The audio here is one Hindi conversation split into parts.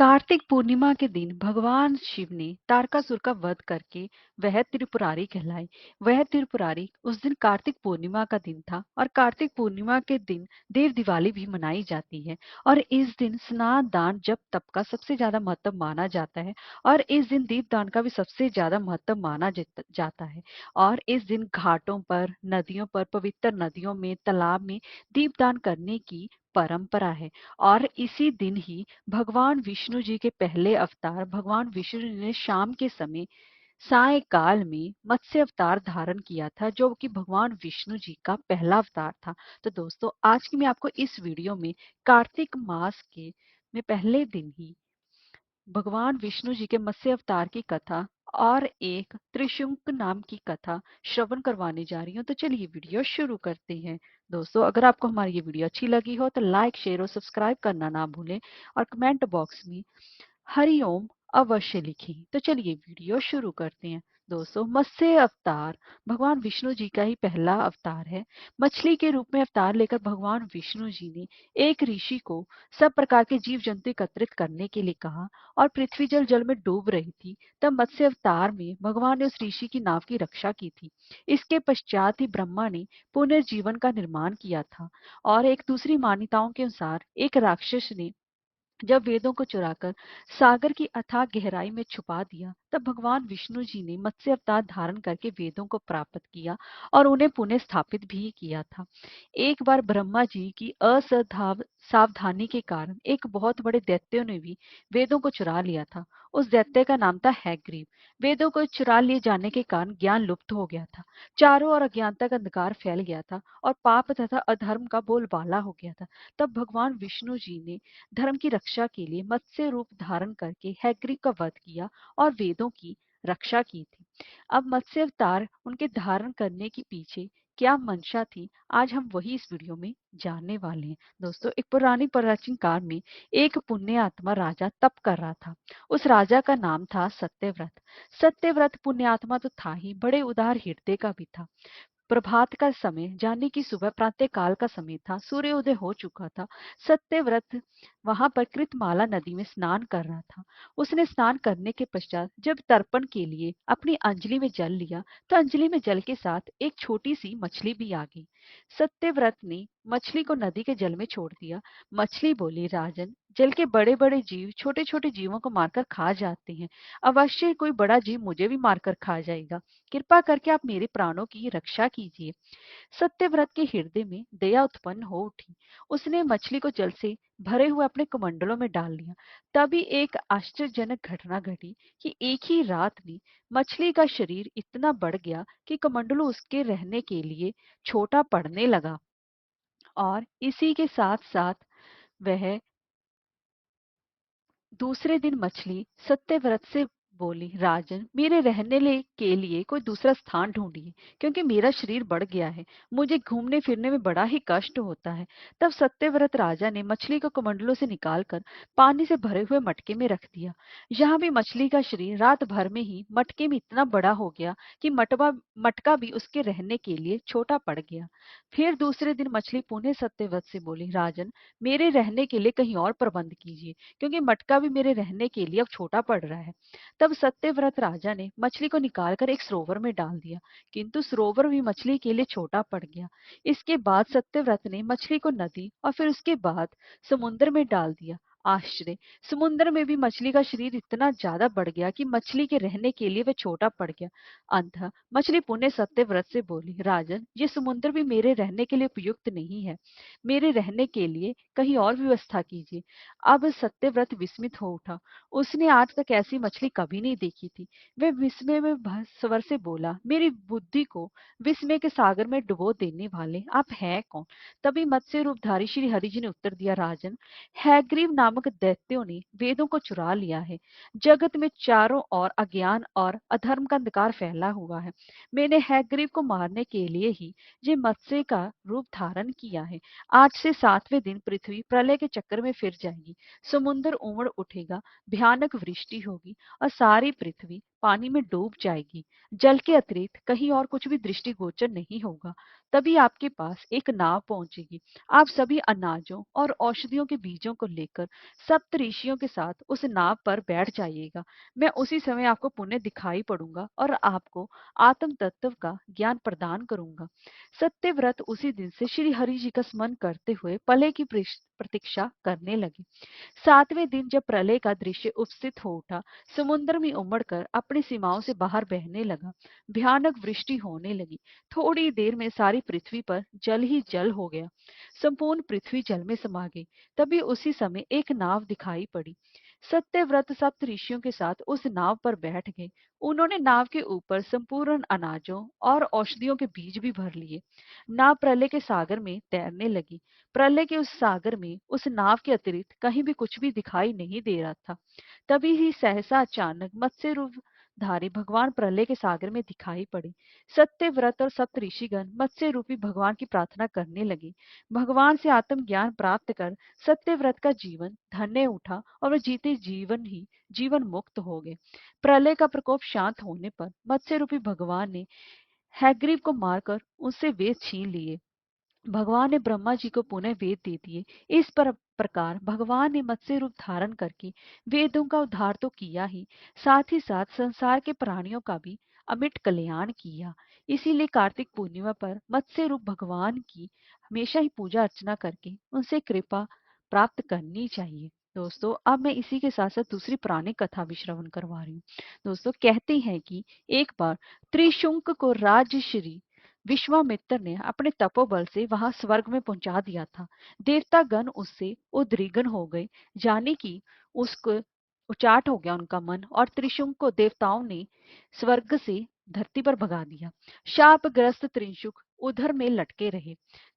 कार्तिक पूर्णिमा के दिन भगवान शिव ने तारकासुर का वध करके वह त्रिपुरारी कहलाए। वह त्रिपुरारी उस दिन कार्तिक पूर्णिमा का दिन था और कार्तिक पूर्णिमा के दिन देव दिवाली भी मनाई जाती है। और इस दिन स्नान दान जप तप का सबसे ज्यादा महत्व माना जाता है। और इस दिन दीपदान का भी सबसे ज्यादा महत्व माना जाता है। और इस दिन घाटों पर, नदियों पर, पवित्र नदियों में, तालाब में दीपदान करने की परंपरा है। और इसी दिन ही भगवान विष्णु जी के पहले अवतार भगवान विष्णु जी ने शाम के समय सायकाल में मत्स्य अवतार धारण किया था, जो कि भगवान विष्णु जी का पहला अवतार था। तो दोस्तों, आज की मैं आपको इस वीडियो में कार्तिक मास के में पहले दिन ही भगवान विष्णु जी के मत्स्य अवतार की कथा और एक त्रिशंकु नाम की कथा श्रवण करवाने जा रही हूँ। तो चलिए वीडियो शुरू करते हैं। दोस्तों, अगर आपको हमारी ये वीडियो अच्छी लगी हो तो लाइक, शेयर और सब्सक्राइब करना ना भूलें। और कमेंट बॉक्स में हरिओम अवश्य लिखें। तो चलिए वीडियो शुरू करते हैं। दोस्तों, मत्स्य अवतार भगवान विष्णु जी का ही पहला अवतार है। मछली के रूप में अवतार लेकर भगवान विष्णु जी ने एक ऋषि को सब प्रकार के जीव जंतु एकत्रित करने के लिए कहा। और पृथ्वी जल जल में डूब रही थी, तब मत्स्य अवतार में भगवान ने उस ऋषि की नाव की रक्षा की थी। इसके पश्चात ही ब्रह्मा ने पुनर्जीवन का निर्माण किया था। और एक दूसरी मान्यताओं के अनुसार एक राक्षस ने जब वेदों को चुराकर सागर की अथाह गहराई में छुपा दिया, तब भगवान विष्णु जी ने मत्स्य अवतार धारण करके वेदों को प्राप्त किया और उन्हें पुनः स्थापित भी किया था। एक बार ब्रह्मा जी की असावधाव सावधानी के कारण एक बहुत बड़े दैत्य ने भी वेदों को चुरा लिया था। उस दैत्य का नाम था हैग्रीव। वेदों को चुरा लिए जाने के कारण ज्ञान लुप्त हो गया था। चारों ओर अज्ञानता का अंधकार फैल गया था और पाप तथा अधर्म का बोलबाला हो गया था। तब भगवान विष्णु जी ने धर्म की रक्षा के लिए मत्स्य रूप धारण करके हैग्रीव का वध किया और वेदों की रक्षा की थी। अब मत्स्य अवतार उनके धारण करने के पीछे क्या मंशा थी, आज हम वही इस वीडियो में जानने वाले हैं। दोस्तों, एक पुरानी प्राचीन काल में एक पुण्य आत्मा राजा तप कर रहा था। उस राजा का नाम था सत्यव्रत। सत्यव्रत पुण्य आत्मा तो था ही, बड़े उदार हृदय का भी था। प्रभात का समय यानी कि सुबह प्रातः काल का समय था। सूर्योदय हो चुका था। सत्यव्रत वहां पर कृतमाला नदी में स्नान कर रहा था। उसने स्नान करने के पश्चात जब तर्पण के लिए अपनी अंजलि में जल लिया, तो अंजलि में जल के साथ एक छोटी सी मछली भी आ गई। सत्यव्रत ने मछली को नदी के जल में छोड़ दिया। मछली बोली, राजन, जल के बड़े बड़े जीव छोटे छोटे जीवों को मारकर खा जाते हैं। अवश्य कोई बड़ा जीव मुझे भी मारकर खा जाएगा। कृपा करके आप मेरे प्राणों की रक्षा कीजिए। सत्यव्रत के हृदय में दया उत्पन्न हो उठी। उसने मछली को जल से भरे हुए अपने कमंडलों में डाल लिया। तभी एक आश्चर्यजनक घटना घटी कि एक ही रात में मछली का शरीर इतना बढ़ गया कि कमंडलों उसके रहने के लिए छोटा पड़ने लगा। और इसी के साथ साथ वह दूसरे दिन मछली सत्यव्रत से बोली, राजन, मेरे के लिए कोई दूसरा स्थान ढूंढिए, क्योंकि मेरा शरीर बढ़ गया है। मुझे घूमने फिरने में बड़ा ही कष्ट होता है। तब सत्यव्रत राजा ने मछली को कमंडलों से निकालकर पानी से भरे हुए मटके में रख दिया। यहाँ भी मछली का शरीर रात भर में ही मटके में इतना बड़ा हो गया कि मटका भी उसके रहने के लिए छोटा पड़ गया। फिर दूसरे दिन मछली पुनः सत्यव्रत से बोली, राजन, मेरे रहने के लिए कहीं और प्रबंध कीजिए, क्योंकि मटका भी मेरे रहने के लिए अब छोटा पड़ रहा है। तब सत्यव्रत राजा ने मछली को निकालकर एक सरोवर में डाल दिया, किंतु सरोवर भी मछली के लिए छोटा पड़ गया। इसके बाद सत्यव्रत ने मछली को नदी और फिर उसके बाद समुद्र में डाल दिया। आश्चर्य! समुद्र में भी मछली का शरीर इतना ज्यादा बढ़ गया कि मछली के रहने के लिए वह छोटा पड़ गया। अंततः मछली पुण्य सत्यव्रत से बोली, राजन, ये समुद्र भी मेरे रहने के लिए उपयुक्त नहीं है। मेरे रहने के लिए कहीं और व्यवस्था कीजिए। अब सत्यव्रत विस्मित हो उठा। उसने आज तक ऐसी मछली कभी नहीं देखी थी। वह विस्मय में स्वर से बोला, मेरी बुद्धि को विस्मय के सागर में डुबो देने वाले आप हैं कौन? तभी मत्स्य रूपधारी श्री हरि जी ने उत्तर दिया, राजन, हैग्रीव नामक दैत्यों ने वेदों को चुरा लिया है। जगत में चारों ओर अज्ञान और अधर्म का अंधकार फैला हुआ है। मैंने हैग्रीव को मारने के लिए ही ये मत्स्य का रूप धारण किया है। आज से 7वें दिन पृथ्वी प्रलय के चक्कर में फिर जाएगी। समुद्र उमड़ उठेगा, भयानक वृष्टि होगी और सारी पृथ्वी पानी में डूब जाएगी। जल के अतिरिक्त कहीं और कुछ भी दृष्टिगोचर नहीं होगा। तभी आपके पास एक नाव पहुंचेगी। आप सभी अनाजों और औषधियों के बीजों को लेकर सप्तऋषियों के साथ उस नाव पर बैठ जाइएगा। मैं उसी समय आपको पुण्य दिखाई पड़ूंगा और आपको आत्म तत्व का ज्ञान प्रदान करूंगा। सत्यव्रत उसी दिन से श्री हरि जी का स्मरण करते हुए प्रलय की प्रतीक्षा करने लगे। सातवें दिन जब प्रलय का दृश्य उपस्थित हो उठा, समुद्र में उमड़कर अपनी सीमाओं से बाहर बहने लगा। भयानक वृष्टि होने लगी। थोड़ी देर में सारी पृथ्वी पर जल ही जल हो गया। संपूर्ण पृथ्वी जल में समा गई। तभी उसी समय एक नाव दिखाई पड़ी। सत्यव्रत सप्त ऋषियों के साथ उस नाव पर बैठ गए। उन्होंने नाव के ऊपर संपूर्ण अनाजों और औषधियों के बीज भी भर लिए। नाव प्रलय के सागर में तैरने लगी। प्रलय के उस सागर में उस नाव के अतिरिक्त कहीं भी कुछ भी दिखाई नहीं दे रहा था। तभी ही सहसा अचानक मत्स्य रूपधारी भगवान प्रलय के सागर में दिखाई पड़े। सत्यव्रत और सप्त ऋषिगण मत्स्य रूपी भगवान की प्रार्थना करने लगे। भगवान से आत्म ज्ञान प्राप्त कर सत्यव्रत का जीवन धन्य उठा और वह जीते जीवन ही जीवन मुक्त हो गए। प्रलय का प्रकोप शांत होने पर मत्स्य रूपी भगवान ने हैग्रीव को मारकर उससे वेद छीन लिए। भगवान ने ब्रह्मा जी को पुनः वेद दे दिए। इस प्रकार भगवान ने मत्स्य रूप धारण करके वेदों का उद्धार तो किया ही, साथ ही साथ संसार के प्राणियों का भी अमिट कल्याण किया। इसीलिए कार्तिक पूर्णिमा पर मत्स्य रूप भगवान की हमेशा ही पूजा अर्चना करके उनसे कृपा प्राप्त करनी चाहिए। दोस्तों, अब मैं इसी के साथ साथ दूसरी पुरानी कथा भी श्रवण करवा रही हूँ। दोस्तों, कहते हैं कि एक बार त्रिशुंक को राजश्री विश्वामित्र ने अपने तपोबल से वहां स्वर्ग में पहुंचा दिया था। देवतागण उससे उद्विग्न हो गए, जाने कि उसको उचाट हो गया उनका मन, और त्रिशुंग को देवताओं ने स्वर्ग से धरती पर भगा दिया। शापग्रस्त त्रिशुक उधर में लटके रहे।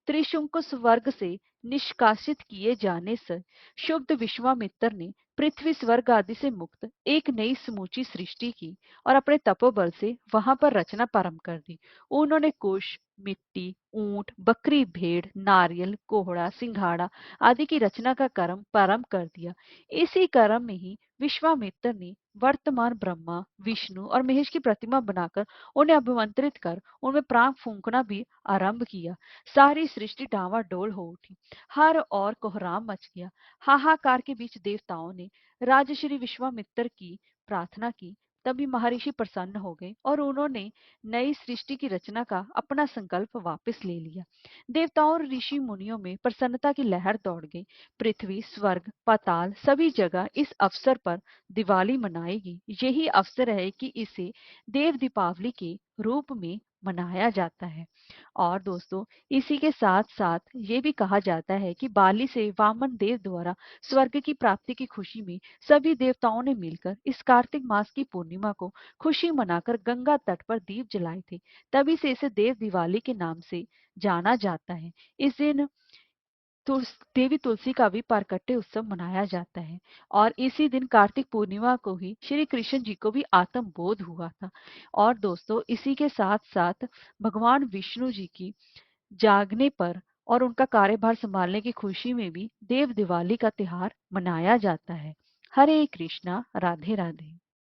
त्रिशुंग को स्वर्ग से निष्कासित किए जाने से शुद्ध विश्वामित्र ने पृथ्वी स्वर्ग आदि से मुक्त एक नई समूची सृष्टि की और अपने तपोबल से वहां पर रचना प्रारंभ कर दी। उन्होंने कुश, मिट्टी, ऊंट, बकरी, भेड़, नारियल, कोहड़ा, सिंघाड़ा आदि की रचना का कर्म प्रारंभ कर दिया। इसी कर्म में ही विश्वामित्र ने वर्तमान ब्रह्मा, विष्णु और महेश की प्रतिमा बनाकर उन्हें अभिमंत्रित कर उनमें प्राण फूंकना भी आरंभ किया। सारी सृष्टि डावाडोल हो उठी। हर और कोहराम मच गया। हाहाकार के बीच देवताओं ने राजश्री विश्वामित्र की प्रार्थना की। तभी महर्षि प्रसन्न हो गए और उन्होंने नई सृष्टि की रचना का अपना संकल्प वापस ले लिया। देवताओं और ऋषि मुनियों में प्रसन्नता की लहर दौड़ गई। पृथ्वी, स्वर्ग, पाताल सभी जगह इस अवसर पर दिवाली मनाएगी। यही अवसर है कि इसे देव दीपावली के रूप में मनाया जाता है। और दोस्तों, इसी के साथ साथ ये भी कहा जाता है कि बाली से वामन देव द्वारा स्वर्ग की प्राप्ति की खुशी में सभी देवताओं ने मिलकर इस कार्तिक मास की पूर्णिमा को खुशी मनाकर गंगा तट पर दीप जलाए थे। तभी से इसे देव दिवाली के नाम से जाना जाता है। इस दिन देवी तुलसी का भी प्राकट्य उत्सव मनाया जाता है। और इसी दिन कार्तिक पूर्णिमा को ही श्री कृष्ण जी को भी आत्म बोध हुआ था। और दोस्तों, इसी के साथ साथ भगवान विष्णु जी की जागने पर और उनका कार्यभार संभालने की खुशी में भी देव दिवाली का त्योहार मनाया जाता है। हरे कृष्णा, राधे राधे।